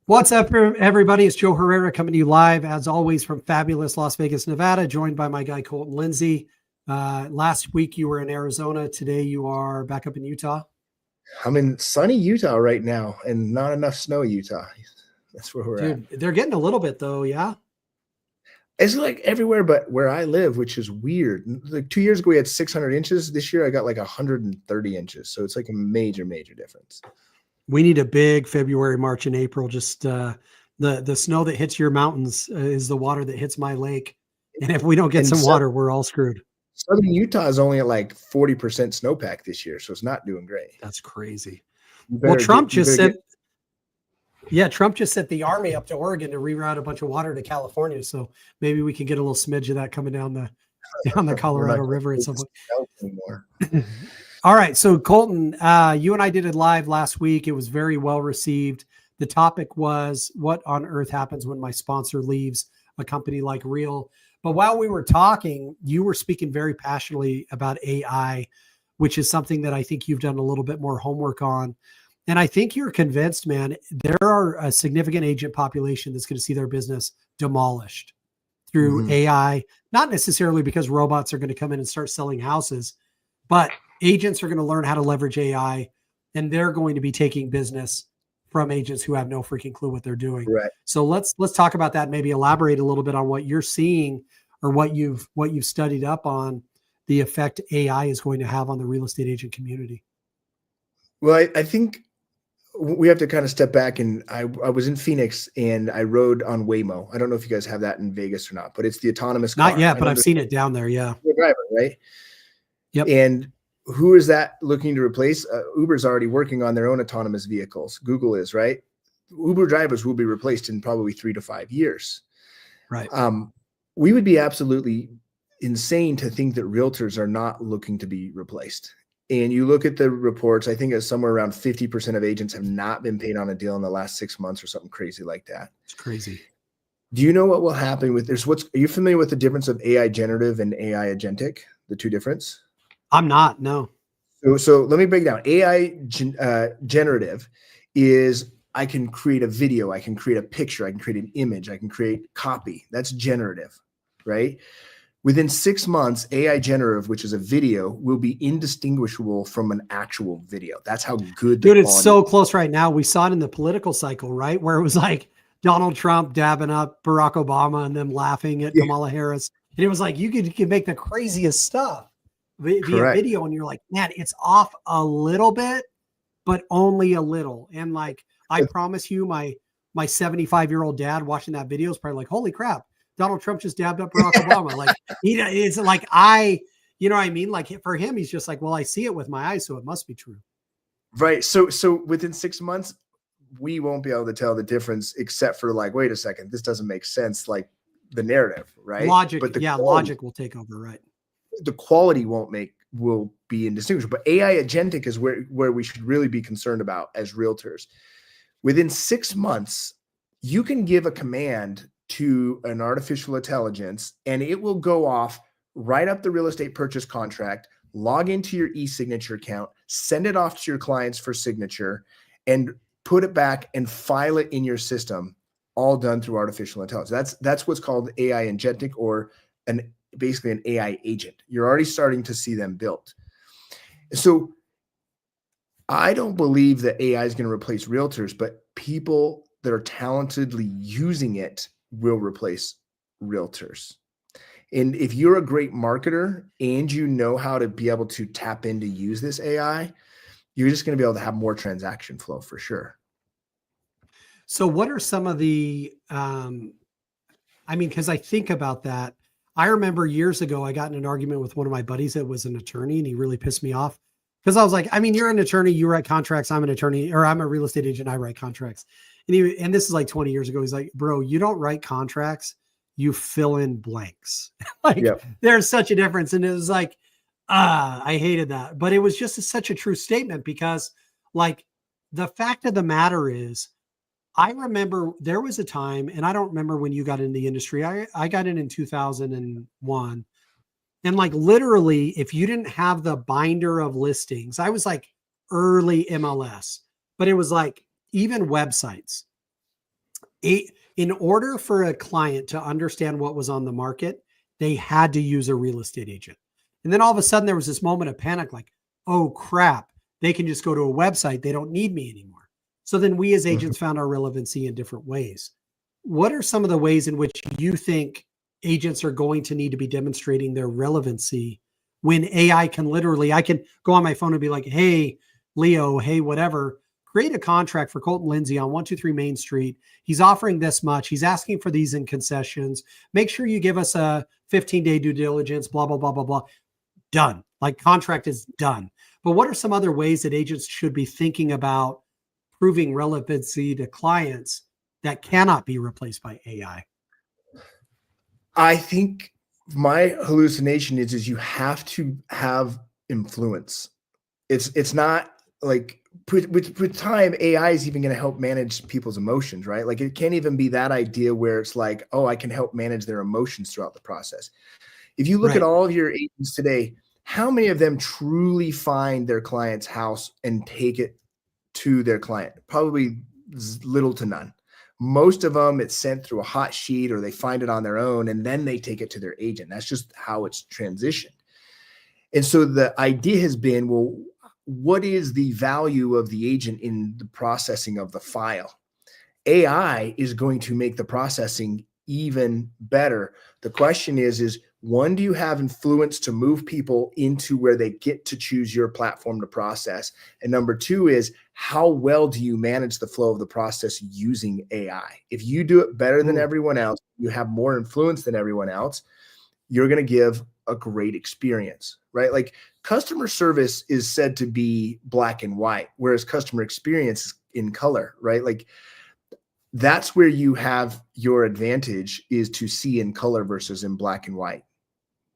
What's up, everybody? It's Joe Herrera coming to you live, as always, from fabulous Las Vegas, Nevada, joined by my guy, Colton, Lindsay. Last week, you were in Arizona. Today, you are back up in Utah. I'm in sunny Utah right now and not enough snow Utah. That's where we're at. They're getting a little bit, though, yeah? It's like everywhere but where I live, which is weird. Like 2 years ago, we had 600 inches. This year, I got like 130 inches. So it's like a major, major difference. We need a big February, March, and April. Just the snow that hits your mountains is the water that hits my lake. And if we don't get some water, we're all screwed. Southern Utah is only at like 40% snowpack this year, so it's not doing great. That's crazy. Well, Trump just sent the army up to Oregon to reroute a bunch of water to California. So maybe we can get a little smidge of that coming down the Colorado River at some point. All right. So Colton, you and I did it live last week. It was very well received. The topic was what on earth happens when my sponsor leaves a company like Real. But while we were talking, you were speaking very passionately about AI, which is something that I think you've done a little bit more homework on. And I think you're convinced, man, there are a significant agent population that's going to see their business demolished through AI, not necessarily because robots are going to come in and start selling houses, but agents are going to learn how to leverage AI, and they're going to be taking business from agents who have no freaking clue what they're doing. Right. So let's talk about that. Maybe elaborate a little bit on what you're seeing or what you've studied up on the effect AI is going to have on the real estate agent community. Well, I think we have to kind of step back, and I was in Phoenix and I rode on Waymo. I don't know if you guys have that in Vegas or not, but it's the autonomous car. Not yet, but I've seen it down there. Yeah. The driver, right? Yep. And who is that looking to replace? Uber's already working on their own autonomous vehicles. Google is, right? Uber drivers will be replaced in probably 3 to 5 years. Right. We would be absolutely insane to think that realtors are not looking to be replaced. And you look at the reports, I think it's somewhere around 50% of agents have not been paid on a deal in the last 6 months or something crazy like that. It's crazy. Do you know what will happen with this? Are you familiar with the difference of AI generative and AI agentic, the two difference? I'm not, no. So let me break it down. AI generative is I can create a video, I can create a picture, I can create an image, I can create copy. That's generative, right? Within 6 months, AI generative, which is a video, will be indistinguishable from an actual video. That's how good the Dude, it's so close right now. We saw it in the political cycle, right? Where it was like Donald Trump dabbing up Barack Obama and them laughing at Kamala Harris. And it was like, you could make the craziest stuff via video. And you're like, man, it's off a little bit, but only a little. And like, I promise you, my 75-year-old dad watching that video is probably like, holy crap, Donald Trump just dabbed up Barack Obama. Like it's like, you know what I mean? Like for him, he's just like, well, I see it with my eyes, so it must be true. Right. So within 6 months, we won't be able to tell the difference except for like, wait a second, this doesn't make sense. Like the narrative, right? Logic. But logic will take over. Right. The quality will be indistinguishable. But AI agentic is where we should really be concerned about as realtors. Within 6 months, you can give a command to an artificial intelligence and it will go off, write up the real estate purchase contract, log into your e-signature account, send it off to your clients for signature, and put it back and file it in your system, all done through artificial intelligence. That's what's called AI agentic, or basically an AI agent. You're already starting to see them built. So I don't believe that AI is going to replace realtors, but people that are talentedly using it will replace realtors. And if you're a great marketer and you know how to be able to tap in to use this AI, you're just going to be able to have more transaction flow for sure. So what are some of the, because I think about that. I remember years ago, I got in an argument with one of my buddies that was an attorney, and he really pissed me off because I was like, you're an attorney, you write contracts. I'm an attorney, or I'm a real estate agent, I write contracts. And this is like 20 years ago. He's like, bro, you don't write contracts, you fill in blanks. There's such a difference. And it was like, I hated that. But it was just such a true statement because like the fact of the matter is, I remember there was a time, and I don't remember when you got in the industry. I got in 2001. And like literally, if you didn't have the binder of listings, I was like early MLS, but it was like even websites. In order for a client to understand what was on the market, they had to use a real estate agent. And then all of a sudden there was this moment of panic, like, oh crap, they can just go to a website. They don't need me anymore. So then we as agents found our relevancy in different ways. What are some of the ways in which you think agents are going to need to be demonstrating their relevancy when AI can literally, I can go on my phone and be like, hey, Leo, hey, whatever, create a contract for Colton Lindsay on 123 Main Street. He's offering this much. He's asking for these in concessions. Make sure you give us a 15-day due diligence, blah, blah, blah, blah, blah. Done. Like contract is done. But what are some other ways that agents should be thinking about proving relevancy to clients that cannot be replaced by AI? I think my hallucination is you have to have influence. It's not like with time, AI is even going to help manage people's emotions, right? Like it can't even be that idea where it's like, oh, I can help manage their emotions throughout the process. If you look at all of your agents today, how many of them truly find their client's house and take it to their client? Probably little to none. Most of them, it's sent through a hot sheet or they find it on their own and then they take it to their agent. That's just how it's transitioned. And so the idea has been, well, what is the value of the agent in the processing of the file? AI is going to make the processing even better. The question is one, do you have influence to move people into where they get to choose your platform to process? And number two is, how well do you manage the flow of the process using AI? If you do it better than everyone else, you have more influence than everyone else, you're going to give a great experience, right? Like customer service is said to be black and white, whereas customer experience is in color, right? Like that's where you have your advantage, is to see in color versus in black and white.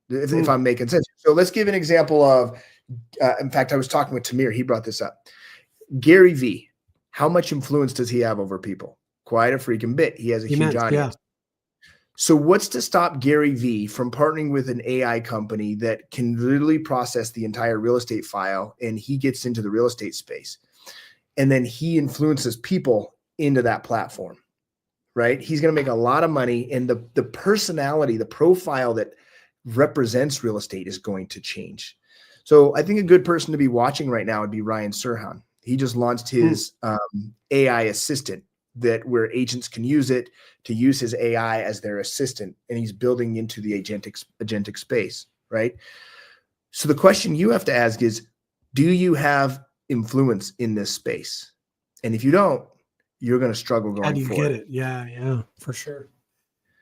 If I'm making sense. So let's give an example of, in fact, I was talking with Tamir, he brought this up. Gary V, how much influence does he have over people? Quite a freaking bit. He has a huge audience. Yeah. So what's to stop Gary V from partnering with an AI company that can literally process the entire real estate file, and he gets into the real estate space and then he influences people into that platform, right? He's going to make a lot of money, and the personality, the profile that represents real estate is going to change. So I think a good person to be watching right now would be Ryan Serhan. He just launched his AI assistant where agents can use it to use his AI as their assistant, and he's building into the agentic space, right? So the question you have to ask is, do you have influence in this space? And if you don't, you're going to struggle going forward. How do you get it? Yeah, for sure.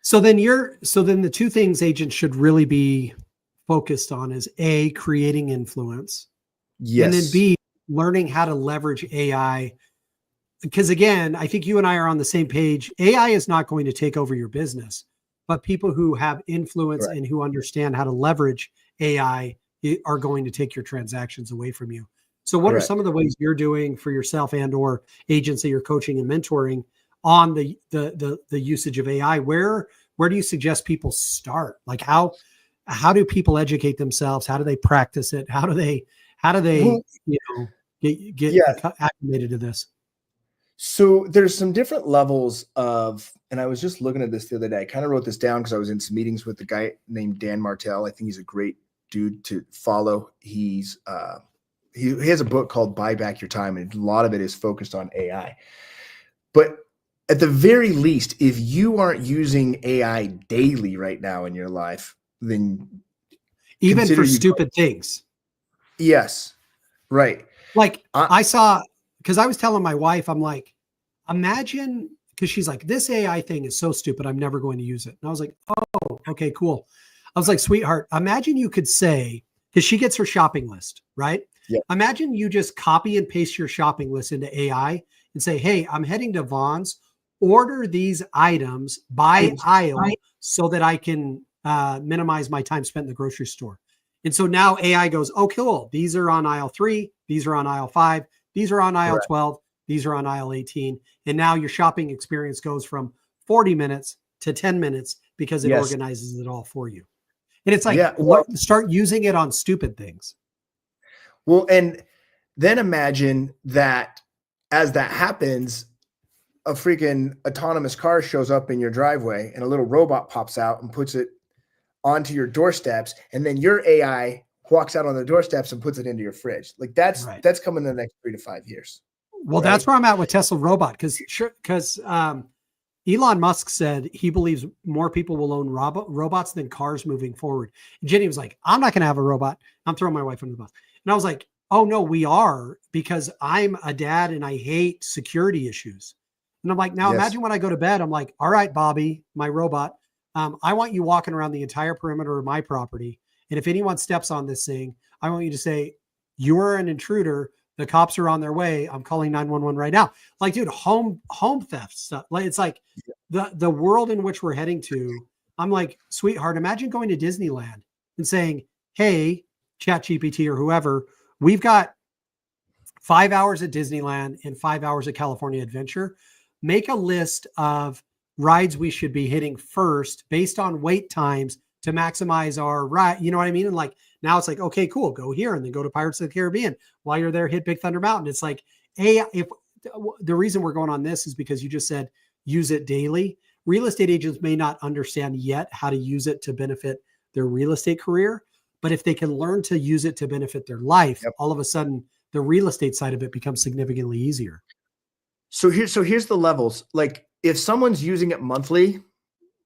So then the two things agents should really be focused on is A, creating influence. Yes. And then B, learning how to leverage AI. Because again, I think you and I are on the same page. AI is not going to take over your business, but people who have influence and who understand how to leverage AI are going to take your transactions away from you. So what are some of the ways you're doing for yourself and or agents that you're coaching and mentoring on the usage of AI? Where do you suggest people start? Like how do people educate themselves? How do they practice it? How do they get acclimated to this? So there's some different levels of, and I was just looking at this the other day. I kind of wrote this down because I was in some meetings with a guy named Dan Martell. I think he's a great dude to follow. He's he has a book called Buy Back Your Time, and a lot of it is focused on AI. But at the very least, if you aren't using AI daily right now in your life, then even for stupid things. Yes. Right. Like I saw, because I was telling my wife, I'm like, imagine, because she's like, this AI thing is so stupid, I'm never going to use it. And I was like, oh, okay, cool. I was like, sweetheart, imagine you could say, because she gets her shopping list, right? Yeah. Imagine you just copy and paste your shopping list into AI and say, hey, I'm heading to Vaughn's, order these items by aisle so that I can minimize my time spent in the grocery store. And so now AI goes, oh, cool. These are on aisle 3. These are on aisle 5. These are on aisle 12. These are on aisle 18. And now your shopping experience goes from 40 minutes to 10 minutes because it organizes it all for you. And it's like, start using it on stupid things. Well, and then imagine that as that happens, a freaking autonomous car shows up in your driveway and a little robot pops out and puts it onto your doorsteps, and then your AI walks out on the doorsteps and puts it into your fridge. Like that's coming in the next 3 to 5 years. Well, that's where I'm at with Tesla robot. Because Elon Musk said he believes more people will own robots than cars moving forward. And Jenny was like, I'm not going to have a robot. I'm throwing my wife under the bus. And I was like, oh no, we are, because I'm a dad and I hate security issues. And I'm like, now imagine when I go to bed, I'm like, all right, Bobby, my robot, I want you walking around the entire perimeter of my property. And if anyone steps on this thing, I want you to say, you're an intruder. The cops are on their way. I'm calling 911 right now. Like, dude, home theft stuff. Like, it's like the world in which we're heading to. I'm like, sweetheart, imagine going to Disneyland and saying, hey, ChatGPT or whoever, we've got 5 hours at Disneyland and 5 hours at California Adventure. Make a list of rides we should be hitting first based on wait times to maximize our ride. You know what I mean? And like, now it's like, okay, cool. Go here and then go to Pirates of the Caribbean. While you're there, hit Big Thunder Mountain. It's like, hey, if the reason we're going on this is because you just said, use it daily. Real estate agents may not understand yet how to use it to benefit their real estate career, but if they can learn to use it to benefit their life, all of a sudden the real estate side of it becomes significantly easier. So here's the levels. Like if someone's using it monthly,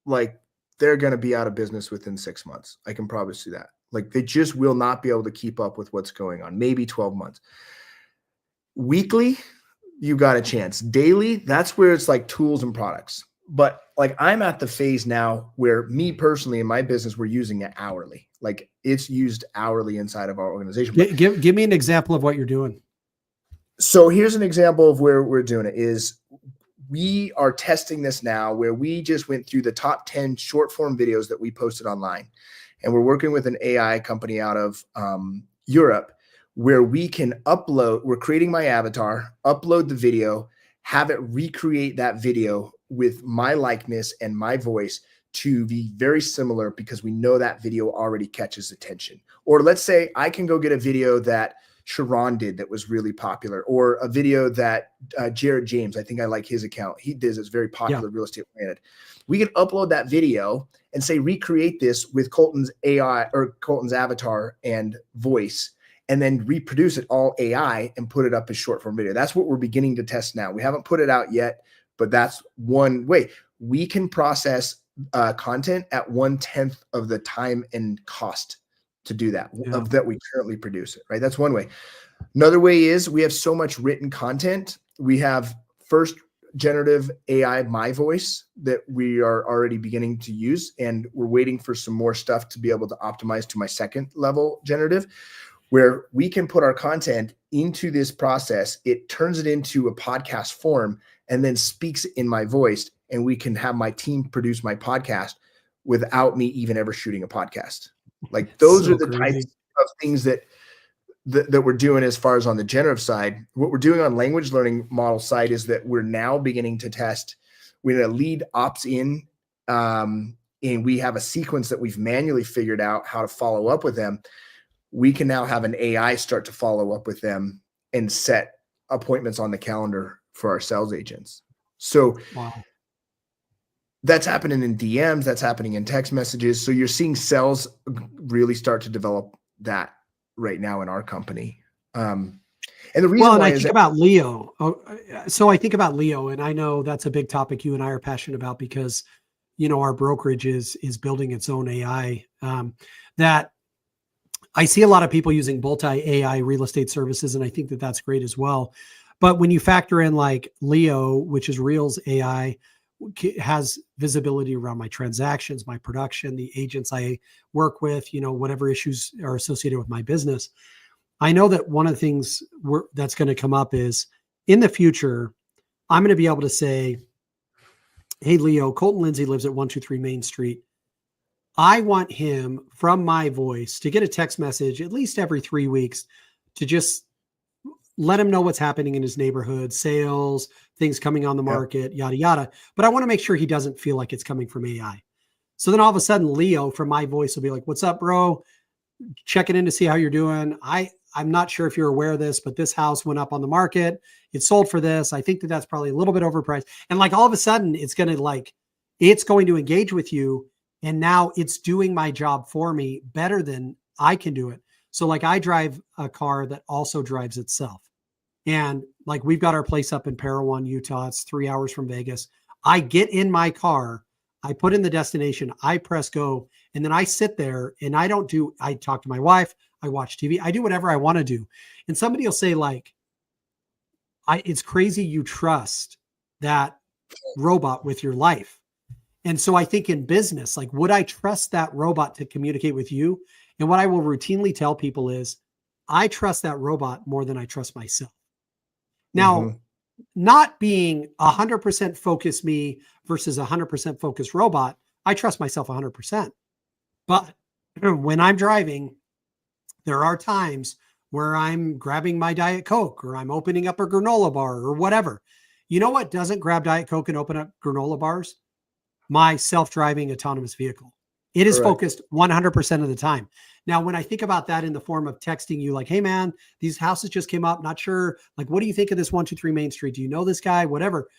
like they're going to be out of business within 6 months. I can promise you that. Like they just will not be able to keep up with what's going on. Maybe 12 months. Weekly, you got a chance. Daily, that's where it's like tools and products. But like I'm at the phase now where me personally in my business, we're using it hourly. Like it's used hourly inside of our organization. Give me an example of what you're doing. So here's an example of where we're doing it is we are testing this now where we just went through the top 10 short form videos that we posted online. And we're working with an AI company out of Europe where we can upload, we're creating my avatar, upload the video, have it recreate that video with my likeness and my voice to be very similar because we know that video already catches attention. Or let's say I can go get a video that Sharon did that was really popular, or a video that Jared James, I think I like his account. He does, it's very popular, real estate oriented. We can upload that video and say, recreate this with Colton's AI or Colton's avatar and voice, and then reproduce it all AI and put it up as short form video. That's what we're beginning to test now. We haven't put it out yet, but that's one way we can process content at 1/10 of the time and cost to do that of that we currently produce it, right? That's one way. Another way is we have so much written content. We have first generative AI, my voice, that we are already beginning to use. And we're waiting for some more stuff to be able to optimize to my second level generative, where we can put our content into this process. It turns it into a podcast form and then speaks in my voice. And we can have my team produce my podcast without me even ever shooting a podcast. Like those are the types of things that we're doing as far as on the generative side. What we're doing on language learning model side is that we're now beginning to test when a lead opts in and we have a sequence that we've manually figured out how to follow up with them. We can now have an AI start to follow up with them and set appointments on the calendar for our sales agents. So that's happening in DMs, that's happening in text messages. So you're seeing sales really start to develop that right now in our company. And the reason why I think about Leo. So I think about Leo, and I know that's a big topic you and I are passionate about because, you know, our brokerage is building its own AI. That I see a lot of people using multi-AI real estate services, and I think that that's great as well. But when you factor in like Leo, which is Real's AI, has visibility around my transactions, my production, the agents I work with, you know, whatever issues are associated with my business. I know that one of the things that's going to come up is in the future, I'm going to be able to say, hey, Leo, Colton Lindsay lives at 123 Main Street. I want him from my voice to get a text message at least every 3 weeks to just let him know what's happening in his neighborhood, sales, things coming on the market, yada, yada. But I want to make sure he doesn't feel like it's coming from AI. So then all of a sudden, Leo from my voice will be like, what's up, bro? Checking in to see how you're doing. I I'm not sure if you're aware of this, but this house went up on the market. It sold for this. I think that that's probably a little bit overpriced. And like all of a sudden it's going to engage with you. And now it's doing my job for me better than I can do it. So like I drive a car that also drives itself. And like we've got our place up in Parowan, Utah. It's 3 hours from Vegas. I get in my car, I put in the destination, I press go, and then I sit there and I talk to my wife, I watch TV, I do whatever I want to do. And somebody will say like, it's crazy you trust that robot with your life. And so I think in business, like, would I trust that robot to communicate with you? And what I will routinely tell people is I trust that robot more than I trust myself. Now, not being 100% focused me versus 100% focused robot, I trust myself 100%. But when I'm driving, there are times where I'm grabbing my Diet Coke or I'm opening up a granola bar or whatever. You know what doesn't grab Diet Coke and open up granola bars? My self-driving autonomous vehicle. It is focused 100% of the time. Now, when I think about that in the form of texting you like, hey man, these houses just came up, not sure. Like, what do you think of this 123 Main Street? Do you know this guy? Whatever.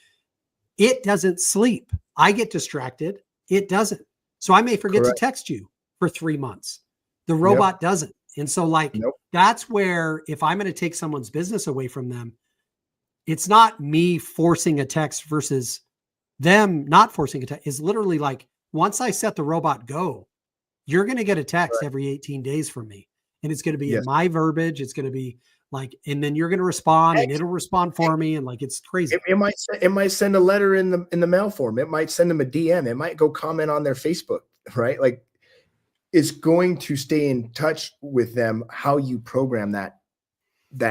It doesn't sleep. I get distracted. It doesn't. So I may forget to text you for 3 months. The robot doesn't. And so like, that's where if I'm going to take someone's business away from them, it's not me forcing a text versus them not forcing a text. It's literally like, once I set the robot go, you're going to get a text every 18 days from me. And it's going to be in my verbiage. It's going to be like, and then you're going to respond and it'll respond for me. And like, it's crazy. It might send a letter in the mail form. It might send them a DM. It might go comment on their Facebook, right? Like, it's going to stay in touch with them, how you program that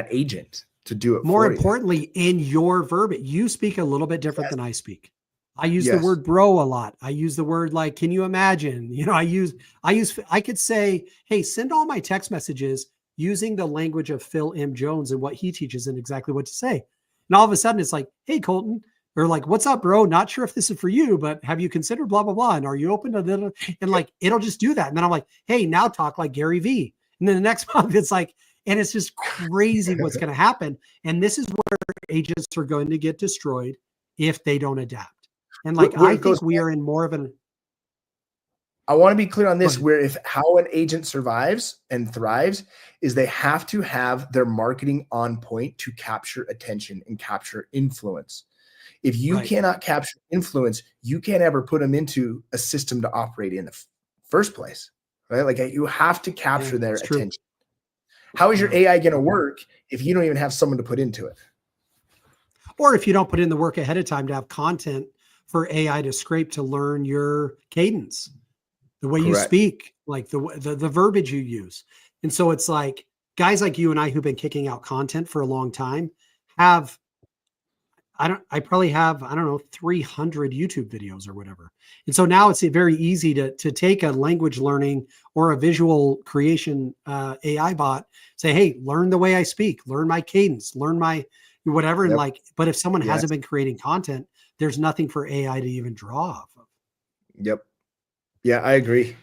agent to do it. More importantly, in your verbiage, you speak a little bit different than I speak. I use the word bro a lot. I use the word like, can you imagine? You know, I could say, hey, send all my text messages using the language of Phil M. Jones and what he teaches and exactly what to say. And all of a sudden it's like, hey, Colton, or like, what's up, bro? Not sure if this is for you, but have you considered blah, blah, blah. And are you open to that? And like, it'll just do that. And then I'm like, hey, now talk like Gary V. And then the next month it's like, and it's just crazy what's going to happen. And this is where agents are going to get destroyed if they don't adapt. And like, I think we are in more of I want to be clear on this, where if how an agent survives and thrives is they have to have their marketing on point to capture attention and capture influence. If you cannot capture influence, you can't ever put them into a system to operate in the first place, right? Like, you have to capture their attention. How is your AI going to work if you don't even have someone to put into it? Or if you don't put in the work ahead of time to have content for AI to scrape to learn your cadence, the way you speak, like the verbiage you use. And so it's like guys like you and I who've been kicking out content for a long time have, I probably have, 300 YouTube videos or whatever. And so now it's very easy to take a language learning or a visual creation AI bot, say, hey, learn the way I speak, learn my cadence, learn my whatever. And like, but if someone hasn't been creating content, there's nothing for AI to even draw off of. Yep. Yeah, I agree.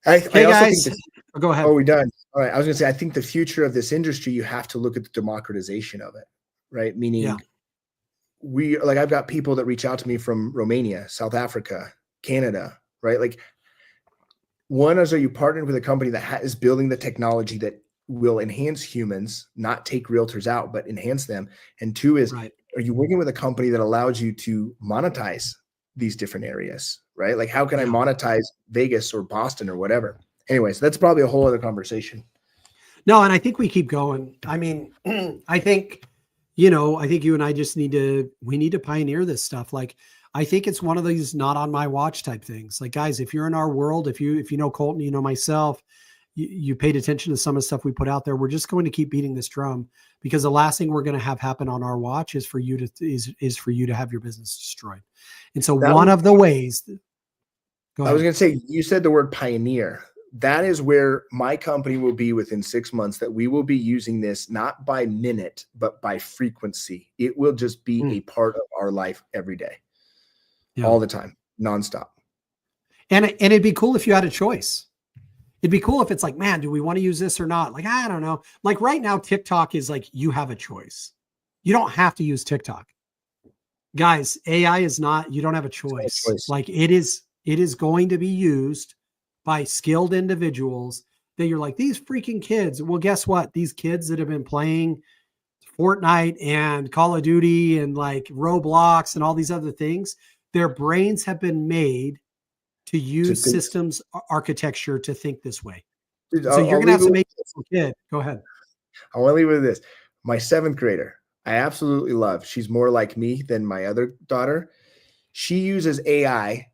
Hey guys, go ahead. Oh, we're done. All right. I was going to say, I think the future of this industry, you have to look at the democratization of it, right? Meaning I've got people that reach out to me from Romania, South Africa, Canada, right? Like, one is, are you partnered with a company that is building the technology that will enhance humans, not take realtors out, but enhance them? And two is, are you working with a company that allows you to monetize these different areas, right? Like, how can I monetize Vegas or Boston or whatever? Anyways, that's probably a whole other conversation. No, and I think we keep going. I mean, I think you and I just need to pioneer this stuff. Like, I think it's one of these not on my watch type things. Like, guys, if you're in our world, if you know Colton, you know myself, you paid attention to some of the stuff we put out there. We're just going to keep beating this drum, because the last thing we're going to have happen on our watch is for you to have your business destroyed. And so one of the ways. I was going to say, you said the word pioneer. That is where my company will be within 6 months, that we will be using this not by minute, but by frequency. It will just be a part of our life every day, all the time, nonstop. And it'd be cool if you had a choice. It'd be cool if it's like, man, do we want to use this or not? Like, I don't know. Like right now, TikTok is like, you have a choice. You don't have to use TikTok. Guys, AI is not, you don't have a choice. Like it is going to be used by skilled individuals that you're like, these freaking kids. Well, guess what? These kids that have been playing Fortnite and Call of Duty and like Roblox and all these other things, their brains have been made to use systems architecture to think this way. Dude, so you're going to have to make this kid. Go ahead. I want to leave with this. My 7th grader, I absolutely love. She's more like me than my other daughter. She uses AI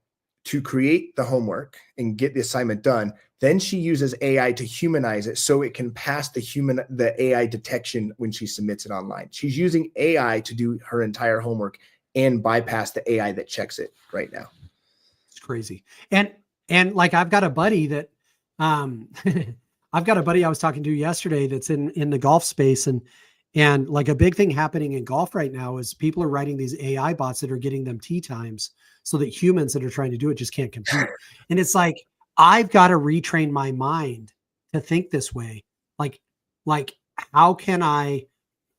to create the homework and get the assignment done. Then she uses AI to humanize it so it can pass the AI detection when she submits it online. She's using AI to do her entire homework and bypass the AI that checks it right now. It's crazy. And like I've got a buddy that I've got a buddy I was talking to yesterday that's in the golf space, and like a big thing happening in golf right now is people are writing these AI bots that are getting them tee times so that humans that are trying to do it just can't compete. And it's like, I've got to retrain my mind to think this way. Like how can I,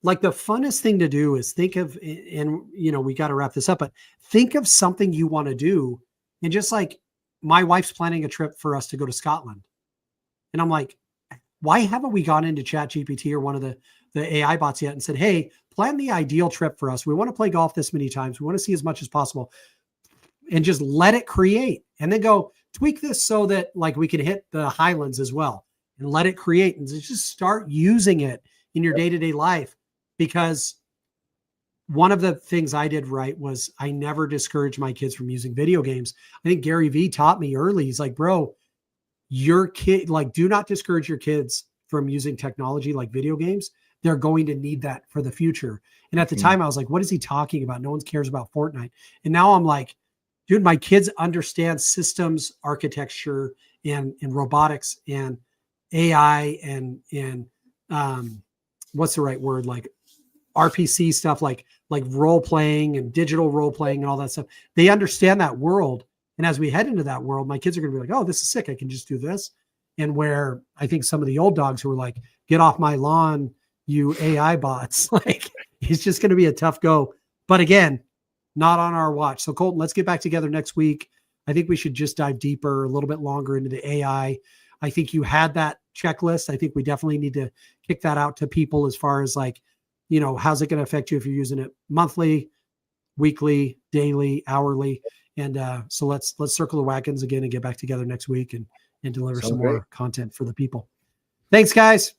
like the funnest thing to do is think of, and you know, we got to wrap this up, but think of something you want to do. And just like my wife's planning a trip for us to go to Scotland. And I'm like, why haven't we gone into ChatGPT or one of the AI bots yet and said, hey, plan the ideal trip for us. We want to play golf this many times. We want to see as much as possible, and just let it create, and then go tweak this so that like we can hit the Highlands as well, and let it create, and just start using it in your day-to-day life. Because one of the things I did right was I never discouraged my kids from using video games. I think Gary Vee taught me early. He's like, bro, your kid, like, do not discourage your kids from using technology like video games. They're going to need that for the future. And at the time I was like, what is he talking about? No one cares about Fortnite. And now I'm like, dude, my kids understand systems architecture and robotics and AI and what's the right word? Like RPC stuff, like role playing and digital role playing and all that stuff. They understand that world. And as we head into that world, my kids are going to be like, oh, this is sick. I can just do this. And where I think some of the old dogs who were like, get off my lawn, you AI bots, like it's just going to be a tough go. But again, not on our watch. So Colton, let's get back together next week. I think we should just dive deeper, a little bit longer into the AI. I think you had that checklist. I think we definitely need to kick that out to people as far as like, you know, how's it going to affect you if you're using it monthly, weekly, daily, hourly. And so let's circle the wagons again and get back together next week and deliver some more content for the people. Thanks, guys.